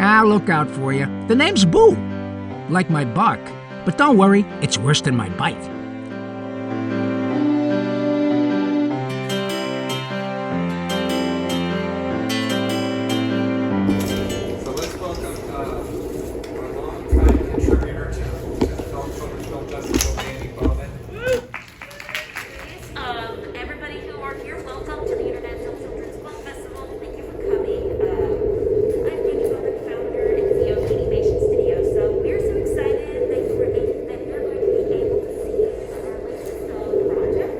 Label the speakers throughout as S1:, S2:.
S1: Now look out for you. The name's Boo, like my bark. But don't worry, it's worse than my bite.
S2: So let's welcome our long-time contributor to the Film Festival, Dani Bowman.
S3: Everybody who are here, welcome to the International Children's Film Festival. Thank you for coming. I'm Dani Bowman, founder and CEO of DaniMation Studio. So we're so excited that you're going to be able to see our latest project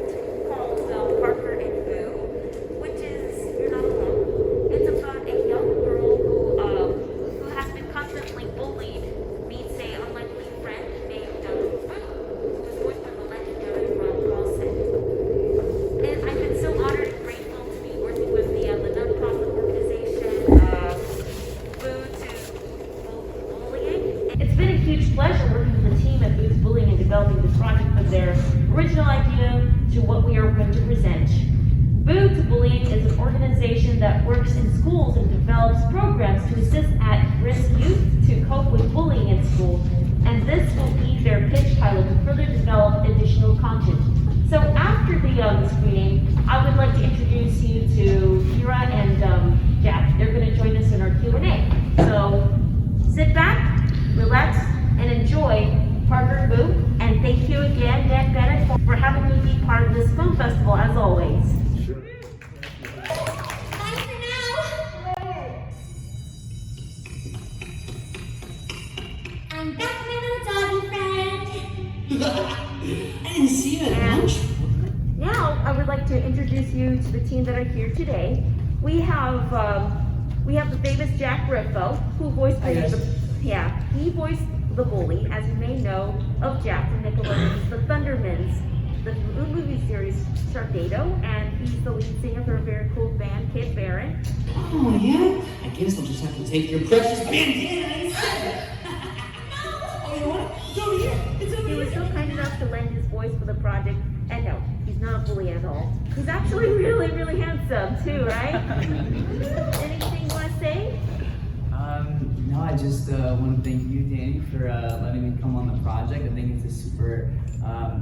S3: called Parker and Boo, which is You're Not Alone. It's about a young girl who has been constantly bullied, meets a unlikely friend named Boo, who is voiced by the legendary Ron Carlson. And I've been so honored and grateful to be working with the nonprofit organization Boo to Bullying. It's been a huge pleasure working with the team at Boo to Bullying and developing this project from their original idea to what we are going to present. Boo to Bullying is an organization that works in schools and develops programs to assist at-risk youth to cope with bullying in school. And this will be their pitch pilot to further develop additional content. So after the screening, I would like to introduce you to Kira and Jack. They're going to join us in our Q&A. So sit back, relax, and enjoy Parker and Boo. And thank you again, Dan Bennett, for having me be part of this film festival, as always.
S4: Bye for now. I'm back, my little doggy friend.
S5: I didn't see you at lunch.
S3: Now, I would like to introduce you to the team that are here today. We have the famous Jack Griffo, who voiced he voiced the bully, as you may know, of Jack from Nickelodeon's The Thundermens, the movie series Sharknado, and he's the lead singer for a very cool band, Kid Barron.
S5: Oh, yeah? I guess I'll just have to take your precious bandanas. Oh, you want it? It's over here. It's over
S3: He was
S5: here.
S3: so kind enough to lend his voice for the project, and no, he's not a bully at all. He's actually really, really handsome too, right? Anything you want to say?
S6: No, I just want to thank you, Dani, for letting me come on the project. I think it's a super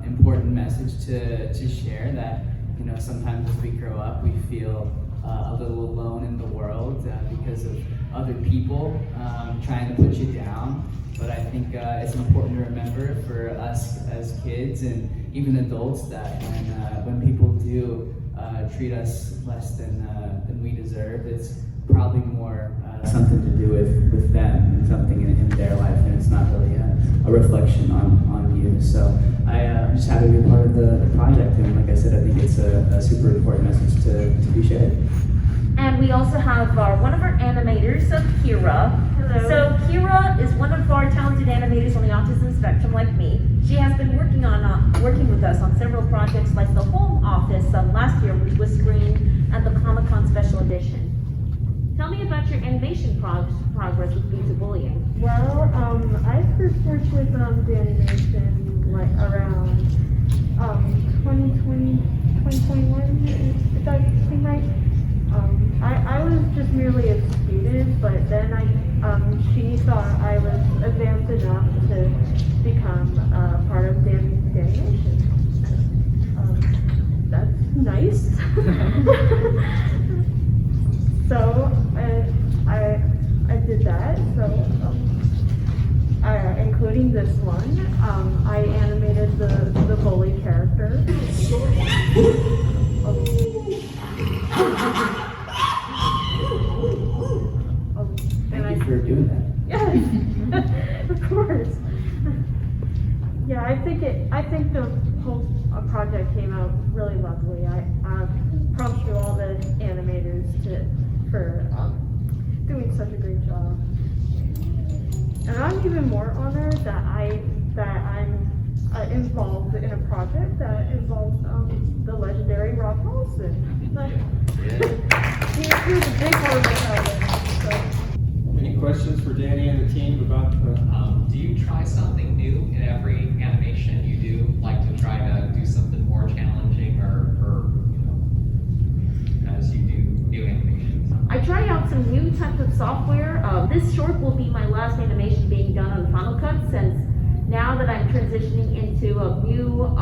S6: important message to share that, you know, sometimes as we grow up, we feel a little alone in the world because of other people trying to put you down. But I think it's important to remember for us as kids and even adults that when people do treat us less than we deserve, it's probably more something to do with them and something in their life, and it's not really a reflection on you. So I'm just happy to be part of the project, and like I said, I think it's a super important message to be shared.
S3: And we also have one of our animators, Kira. Hello. So Kira is one of our talented animators on the autism spectrum, like me. She has been working with us on several projects, like the Home Office last year, which was screened at the ComicCon Special Edition. Tell me about your animation progress with Boo to Bullying.
S7: Well, I first worked with DaniMation like around 2020, 2021, if that seems right. I was just merely a student, but then she thought I was advanced enough to become part of DaniMation. That's nice. So I did that. So including this one, I animated the bully character.
S6: Thank you for doing that.
S7: Yes, of course. Yeah, I think the whole project came out really lovely. I props to all the animators for doing such a great job. And I'm even more honored that I'm involved in a project that involves the legendary Rob Paulson. He was a big part of my childhood. So.
S2: Any questions for Dani and the team about the...
S8: Do you try something new in every animation you do? Like to try to do something more challenging or you know, as you do animations?
S3: I try out some
S7: some new types of software. This short will be my last animation being done on Final Cut, since now that I'm transitioning into a new,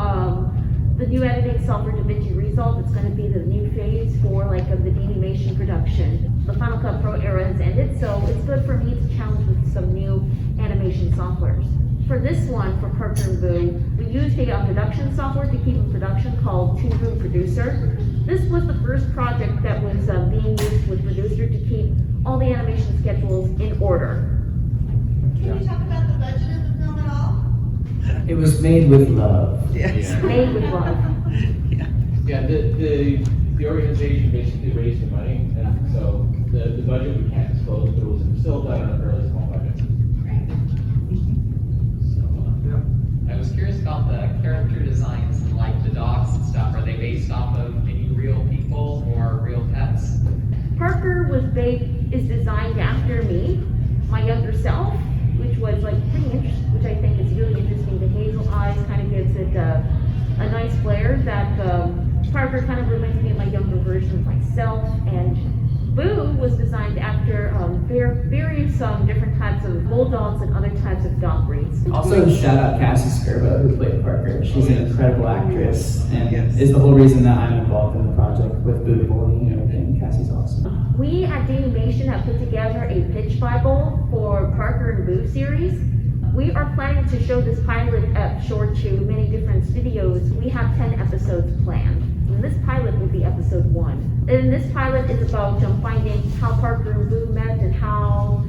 S7: the new editing software, DaVinci Resolve. It's going to be the new phase for like the DaniMation production. The Final Cut Pro era has ended, so it's good for me to challenge with some new animation softwares. For this one, for Parker and Boo, we used a production software to keep in production called ToonBoom Producer. This was the first project that was being used with Producer to keep all the animation schedules in order.
S4: Can you talk about the budget of the film at all?
S6: It was made with love.
S7: Made with love.
S9: Yeah, the organization basically raised the money, and so the budget we can't disclose, but it was still done on a fairly small budget.
S8: I was curious about the character designs and like the dogs and stuff. Are they based off of any real people or real pets?
S7: Parker is designed after me, my younger self, which was like pretty interesting, which I think is really interesting. The hazel eyes kind of gives it a nice flair that Parker kind of reminds me of my younger version of myself. And Boo was designed after various different types of bulldogs and other types of dog breeds.
S6: Also, shout out Cassie Skirbo, who played Parker. She's an incredible actress, and is the whole reason that I'm involved in the project with Boo Bullying and everything. Cassie's awesome.
S7: We at DaniMation have put together a pitch Bible for Parker and Boo series. We are planning to show this pilot short to many different studios. We have 10 episodes planned. And this pilot will be episode 1. And this pilot is about finding how Parker and Boo met and how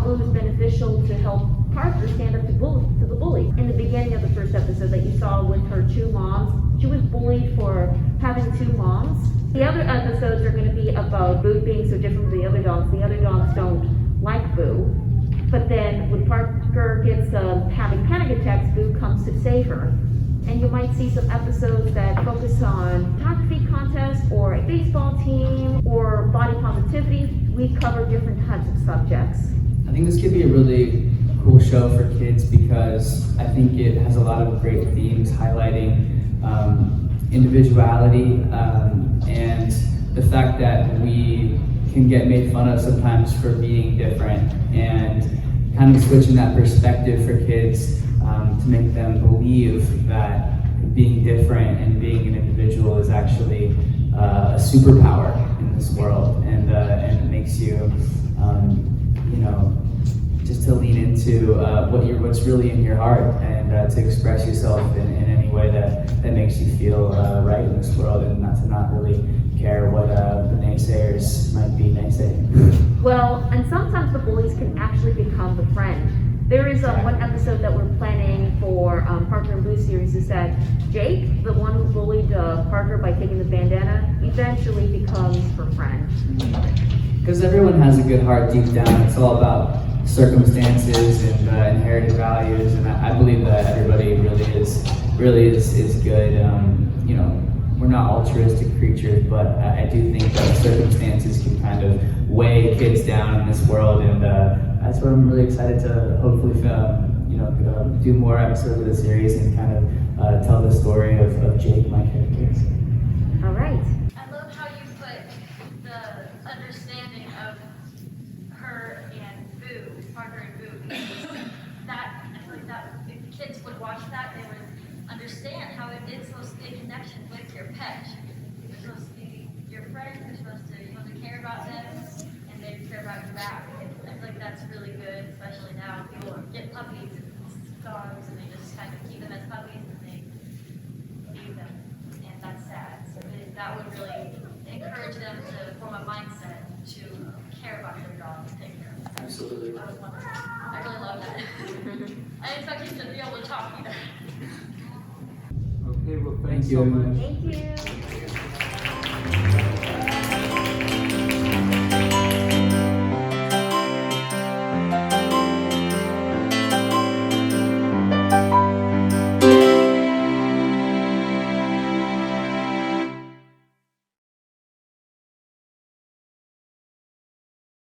S7: Boo is beneficial to help Parker stand up to the bully. In the beginning of the first episode that you saw with her 2 moms, she was bullied for having 2 moms. The other episodes are going to be about Boo being so different from the other dogs. The other dogs don't like Boo. But then when Parker gets having panic attacks, Boo comes to save her. And you might see some episodes that focus on photography contest or a baseball team or body positivity. We cover different types of subjects.
S6: I think this could be a really cool show for kids because I think it has a lot of great themes highlighting individuality and the fact that we can get made fun of sometimes for being different, and kind of switching that perspective for kids to make them believe that being different and being an individual is actually a superpower in this world, and it makes you, just to lean into what's really in your heart, and to express yourself in any way that makes you feel right in this world, and not really care what the naysayers might be naysaying.
S7: Well, and sometimes the bullies can actually become the friend. There is one episode that we're planning for Parker and Boo series is that Jake, the one who bullied Parker by taking the bandana, eventually becomes her friend.
S6: Because everyone has a good heart deep down. It's all about circumstances and inherited values, and I believe that everybody really is good. We're not altruistic creatures, but I do think that circumstances can kind of weigh kids down in this world, and that's what I'm really excited to hopefully do more episodes of the series and kind of tell the story of Jake, my character.
S7: All right.
S10: I love how you put the understanding of her and Boo, Parker and Boo, because that, I feel like that if kids would watch that, they would understand how it is supposed to be a connection with your pet. You're supposed to be your friend, you're supposed to care about them, and they care about you back. I feel like that's really good, especially now. People get puppies and dogs, and they just kind of keep them as puppies, and they leave them, and that's sad. So that would really encourage them to form a mindset to care about their dog and take care of them.
S6: Absolutely.
S10: That was wonderful. I really love that. I didn't expect you to be able to talk either.
S2: Okay, well,
S6: Thank
S2: thanks
S6: you.
S2: so much.
S7: Thank you.